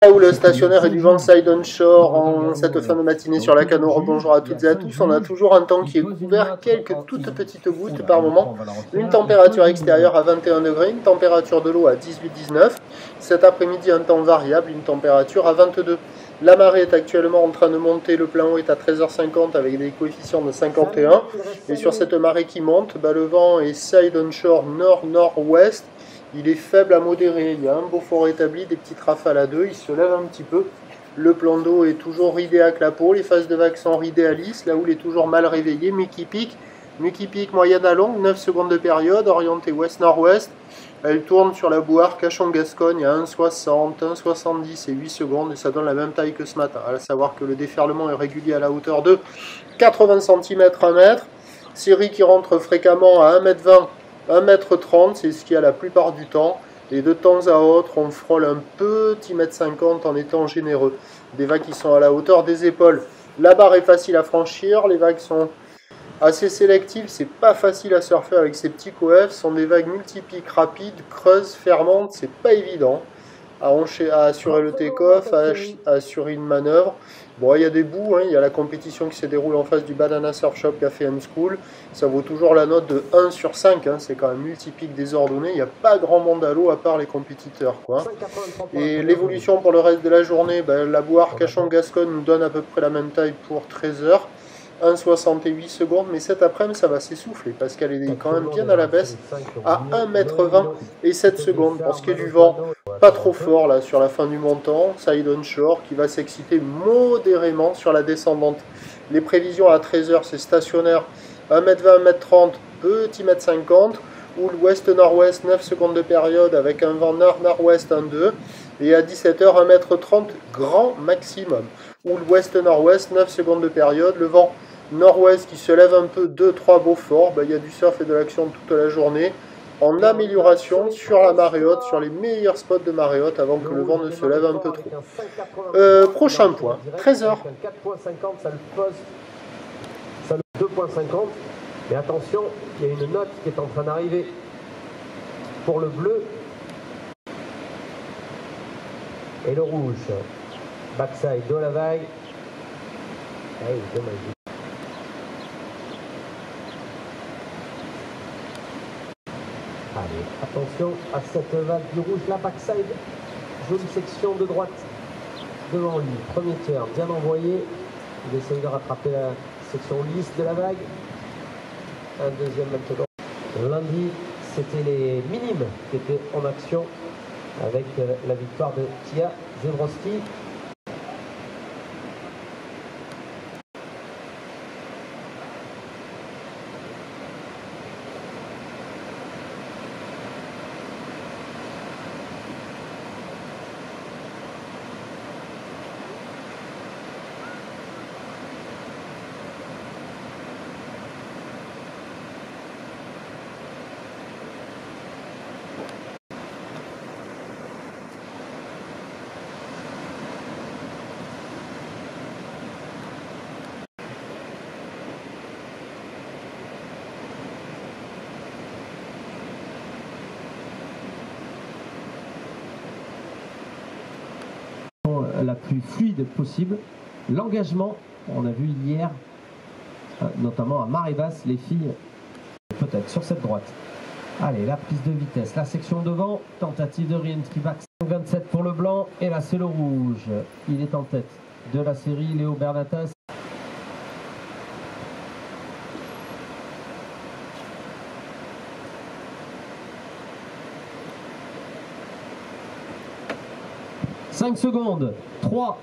Là où le stationnaire est du vent side on shore en cette fin de matinée sur la Cano, bonjour à toutes et à tous, on a toujours un temps qui est couvert, quelques toutes petites gouttes par moment, une température extérieure à 21 degrés, une température de l'eau à 18-19, cet après-midi un temps variable, une température à 22. La marée est actuellement en train de monter, le plein eau est à 13h50 avec des coefficients de 51, et sur cette marée qui monte, le vent est side on shore nord-nord-ouest. Il est faible à modéré, il y a un beau fort établi, des petites rafales à 2, il se lève un petit peu. Le plan d'eau est toujours ridé à clapot, les phases de vagues sont ridées à lisse, la houle est toujours mal réveillée, mais qui pique moyenne à longue, 9 secondes de période, orientée ouest-nord-ouest. Elle tourne sur la bouard Cachon-Gascogne à 1,60, 1,70 et 8 secondes, et ça donne la même taille que ce matin. À savoir que le déferlement est régulier à la hauteur de 80 cm, 1 mètre. Série qui rentre fréquemment à 1,20 m, 1,30 m, c'est ce qu'il y a la plupart du temps. Et de temps à autre, on frôle un petit 1,50 m en étant généreux. Des vagues qui sont à la hauteur des épaules. La barre est facile à franchir, les vagues sont assez sélectives, c'est pas facile à surfer avec ces petits coefs. Ce sont des vagues multipiques, rapides, creuses, fermantes, c'est pas évident à assurer le take-off, à assurer une manœuvre. Bon, il y a des bouts, il y a la compétition qui se déroule en face du Banana Surf Shop Café and School. Ça vaut toujours la note de 1 sur 5, c'est quand même multipique, désordonné. Il n'y a pas grand monde à l'eau à part les compétiteurs, quoi. Et l'évolution pour le reste de la journée, la bouard Cachon-Gascogne nous donne à peu près la même taille pour 13 h. 1,68 secondes, mais cet après-midi ça va s'essouffler parce qu'elle est quand même bien à la baisse à 1,20 m et 7 secondes. Pour ce qui est du vent, pas trop fort là sur la fin du montant, side on shore qui va s'exciter modérément sur la descendante. Les prévisions à 13 h c'est stationnaire 1,20 m, 1,30 m, petit 1,50 m, ou l'ouest-nord-ouest 9 secondes de période avec un vent nord-nord-ouest 1,2 et à 17 h 1,30 m grand maximum. Ou l'ouest-nord-ouest 9 secondes de période, le vent nord-ouest qui se lève un peu, 2-3 beaux forts, il y a du surf et de l'action toute la journée, en amélioration sur la marée haute, sur les meilleurs spots de marée haute avant que le vent ne se lève un peu trop. Prochain point, 13 h. 4,50, ça le pose, ça le 2,50, mais attention, il y a une note qui est en train d'arriver pour le bleu et le rouge. Backside de la vague. Hey, dommage. Allez, attention à cette vague du rouge, la backside. Jolie section de droite devant lui. Premier tiers bien envoyé. Il essaye de rattraper la section lisse de la vague. Un deuxième maintenant. Lundi, c'était les minimes qui étaient en action avec la victoire de Tia Zebrowski. La plus fluide possible. L'engagement, on a vu hier, notamment à marée basse, les filles, peut-être sur cette droite. Allez, la prise de vitesse, la section devant, tentative de re-entry back, 27 pour le blanc, et là c'est le rouge. Il est en tête de la série, Léo Bernatas. « 5 secondes, 3,